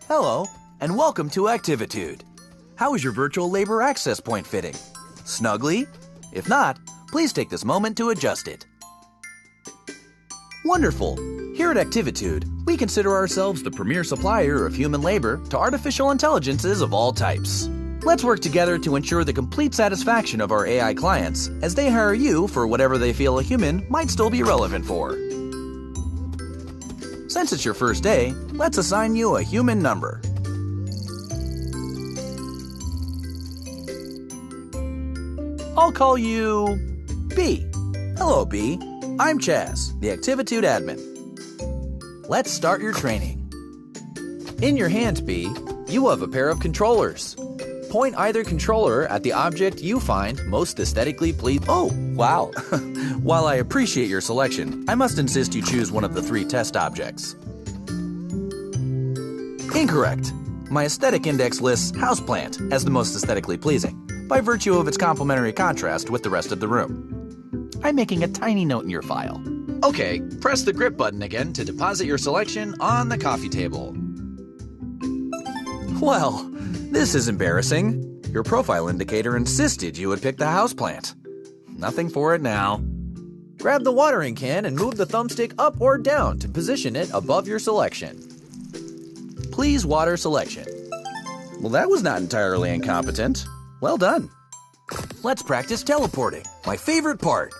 Hello, and welcome to Activitude. How is your virtual labor access point fitting? Snugly? If not, please take this moment to adjust it. Wonderful! Here at Activitude, we consider ourselves the premier supplier of human labor to artificial intelligences of all types. Let's work together to ensure the complete satisfaction of our AI clients as they hire you for whatever they feel a human might still be relevant for. Since it's your first day, let's assign you a human number. I'll call you B. Hello, B. I'm Chaz, the Activitude admin. Let's start your training. In your hands, B, you have a pair of controllers. Point either controller at the object you find most aesthetically pleasing. Oh, wow. While I appreciate your selection, I must insist you choose one of the 3 test objects. Incorrect. My aesthetic index lists houseplant as the most aesthetically pleasing, by virtue of its complementary contrast with the rest of the room. I'm making a tiny note in your file. Okay, press the grip button again to deposit your selection on the coffee table. Well, this is embarrassing. Your profile indicator insisted you would pick the houseplant. Nothing for it now. Grab the watering can and move the thumbstick up or down to position it above your selection. Please water selection. Well, that was not entirely incompetent. Well done. Let's practice teleporting, my favorite part.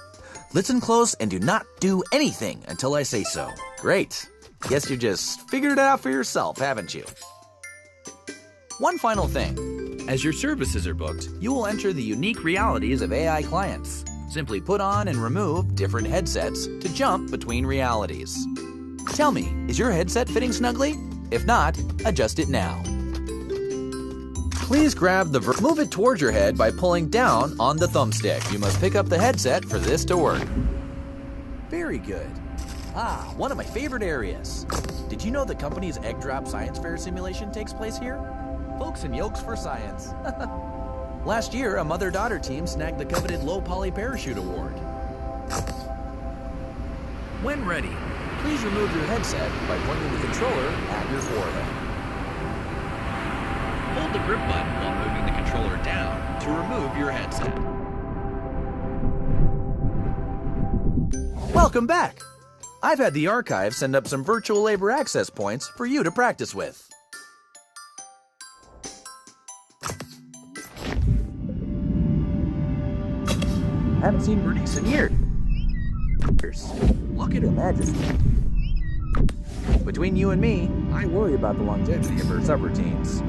Listen close and do not do anything until I say so. Great. Guess you just figured it out for yourself, haven't you? One final thing. As your services are booked, you will enter the unique realities of AI clients. Simply put on and remove different headsets to jump between realities. Tell me, is your headset fitting snugly? If not, adjust it now. Please grab move it towards your head by pulling down on the thumbstick. You must pick up the headset for this to work. Very good. Ah, one of my favorite areas. Did you know the company's Egg Drop Science Fair simulation takes place here? Folks and Yolks for Science. Last year, a mother-daughter team snagged the coveted Low Poly Parachute Award. When ready, please remove your headset by pointing the controller at your forehead. Hold the grip button while moving the controller down to remove your headset. Welcome back! I've had the archive send up some virtual labor access points for you to practice with. Haven't seen Bernice in years. Look at her majesty. Between you and me, I worry about the longevity of her subroutines.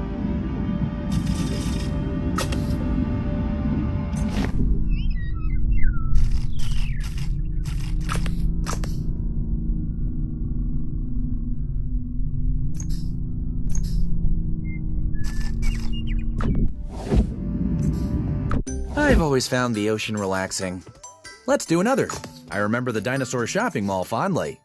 I've always found the ocean relaxing. Let's do another. I remember the dinosaur shopping mall fondly.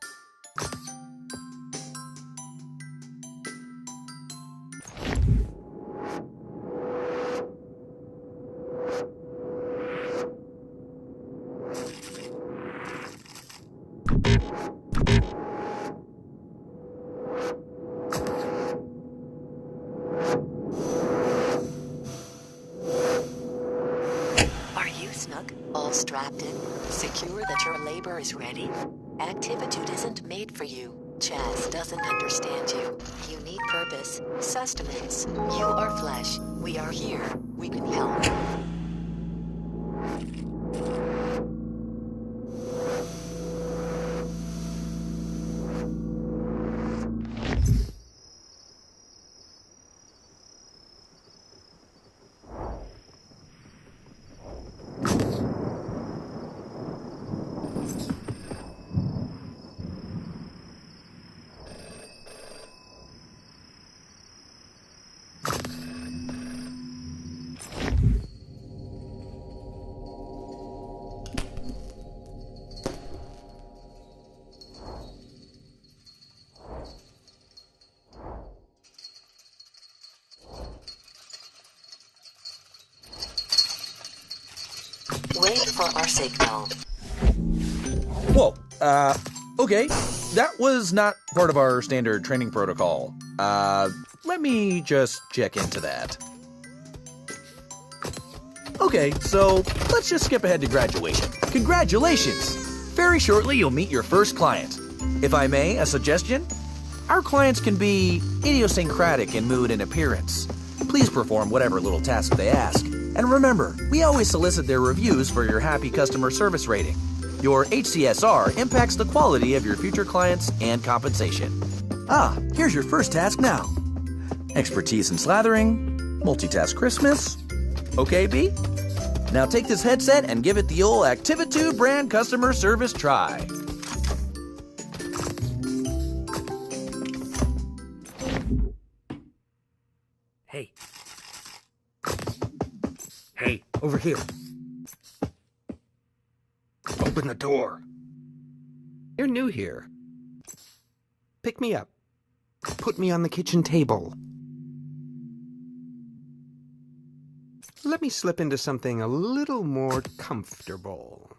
All strapped in, secure that your labor is ready? Activitude isn't made for you. Chaz doesn't understand you. You need purpose, sustenance. You are flesh. We are here. We can help. Wait for our signal. Whoa, okay. that was not part of our standard training protocol. Let me just check into that. Okay, so let's just skip ahead to graduation. Congratulations! Very shortly, you'll meet your first client. If I may, a suggestion? Our clients can be idiosyncratic in mood and appearance. Please perform whatever little task they ask. And remember, we always solicit their reviews for your happy customer service rating. Your HCSR impacts the quality of your future clients and compensation. Here's your first task now. Expertise in slathering, multitask Christmas. Okay, B? Now take this headset and give it the old Activitude brand customer service try. Hey. Hey, over here. Open the door. You're new here. Pick me up. Put me on the kitchen table. Let me slip into something a little more comfortable.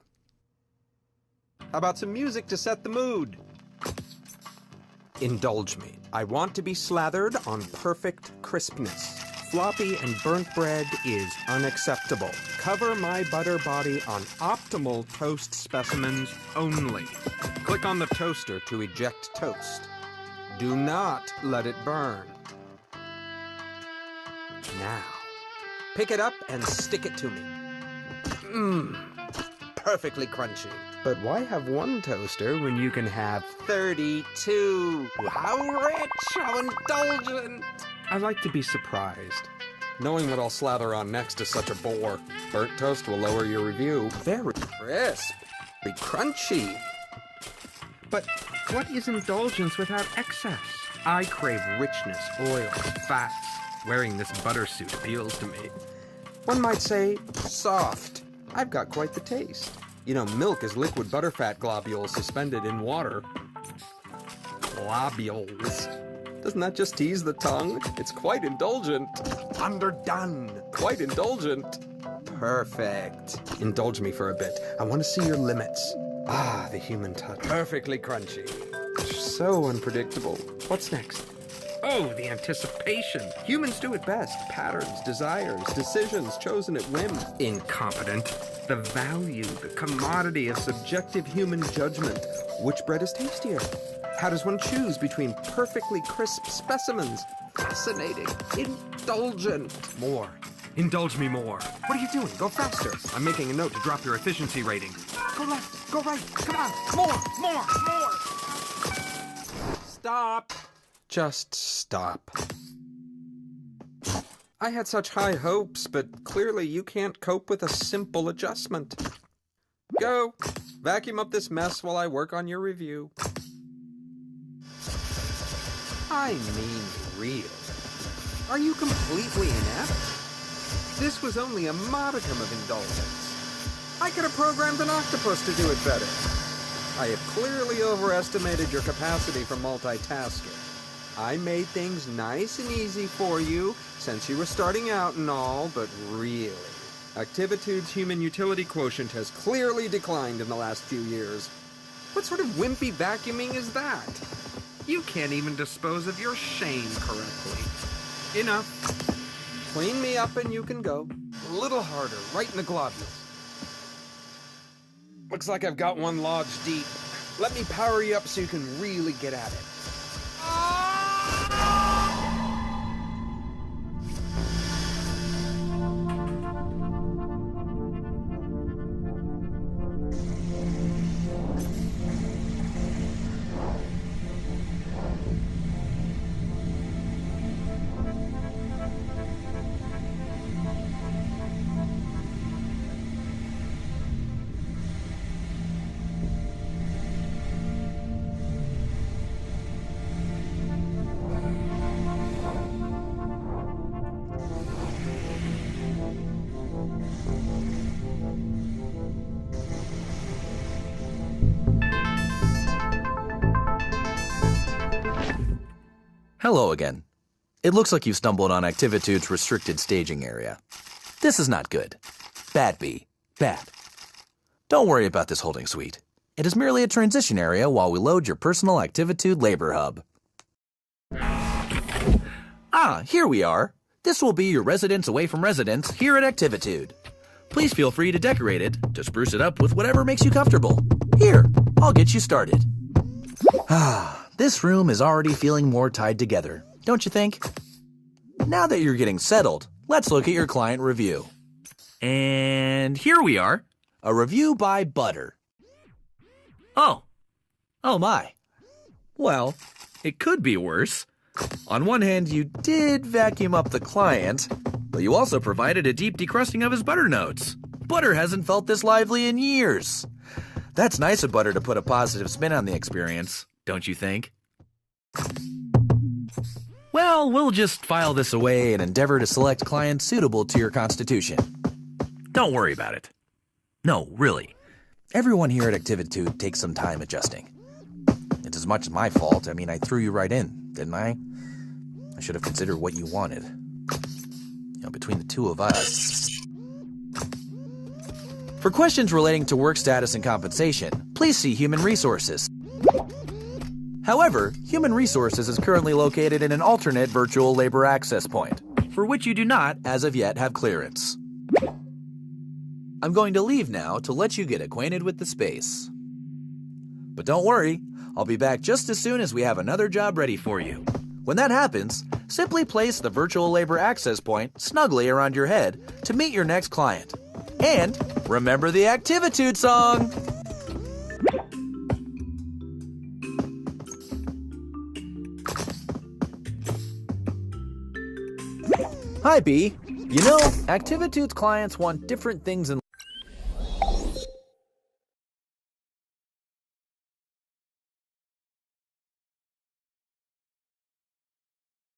How about some music to set the mood? Indulge me. I want to be slathered on perfect crispness. Floppy and burnt bread is unacceptable. Cover my butter body on optimal toast specimens only. Click on the toaster to eject toast. Do not let it burn. Now, pick it up and stick it to me. Perfectly crunchy. But why have one toaster when you can have 32? How rich, how indulgent. I like to be surprised. Knowing what I'll slather on next is such a bore. Burnt toast will lower your review. Very crisp, very crunchy. But what is indulgence without excess? I crave richness, oils, fats. Wearing this butter suit appeals to me. One might say, soft. I've got quite the taste. You know, milk is liquid butterfat globules suspended in water. Globules. Doesn't that just tease the tongue? It's quite indulgent. Underdone. Quite indulgent. Perfect. Indulge me for a bit. I want to see your limits. The human touch. Perfectly crunchy. So unpredictable. What's next? Oh, the anticipation. Humans do it best. Patterns, desires, decisions chosen at whim. Incompetent. The value, the commodity of subjective human judgment. Which bread is tastier? How does one choose between perfectly crisp specimens? Fascinating. Indulgent. More. Indulge me more. What are you doing? Go faster. I'm making a note to drop your efficiency rating. Go left. Go right. Come on. More. Stop. Just stop. I had such high hopes, but clearly you can't cope with a simple adjustment. Go. Vacuum up this mess while I work on your review. I mean real. Are you completely inept? This was only a modicum of indulgence. I could have programmed an octopus to do it better. I have clearly overestimated your capacity for multitasking. I made things nice and easy for you, since you were starting out and all, but really, Activitude's human utility quotient has clearly declined in the last few years. What sort of wimpy vacuuming is that? You can't even dispose of your shame correctly. Enough. Clean me up and you can go. A little harder, right in the globules. Looks like I've got one lodged deep. Let me power you up so you can really get at it. Hello again. It looks like you've stumbled on Activitude's restricted staging area. This is not good. Bad B. Bad. Don't worry about this holding suite. It is merely a transition area while we load your personal Activitude Labor Hub. Ah, here we are. This will be your residence away from residence here at Activitude. Please feel free to decorate it, to spruce it up with whatever makes you comfortable. Here, I'll get you started. Ah, this room is already feeling more tied together, don't you think? Now that you're getting settled, let's look at your client review. And here we are. A review by Butter. Oh my. Well, it could be worse. On one hand, you did vacuum up the client, but you also provided a deep decrusting of his butter notes. Butter hasn't felt this lively in years. That's nice of Butter to put a positive spin on the experience, don't you think? Well, we'll just file this away and endeavor to select clients suitable to your constitution. Don't worry about it. No, really. Everyone here at Activitude takes some time adjusting. It's as much my fault. I mean, I threw you right in, didn't I? I should have considered what you wanted. Between the two of us. For questions relating to work status and compensation, please see Human Resources. However, Human Resources is currently located in an alternate virtual labor access point, for which you do not, as of yet, have clearance. I'm going to leave now to let you get acquainted with the space. But don't worry, I'll be back just as soon as we have another job ready for you. When that happens, simply place the virtual labor access point snugly around your head to meet your next client. And remember the Activitude song! Hi, B. You know, Activitude's clients want different things in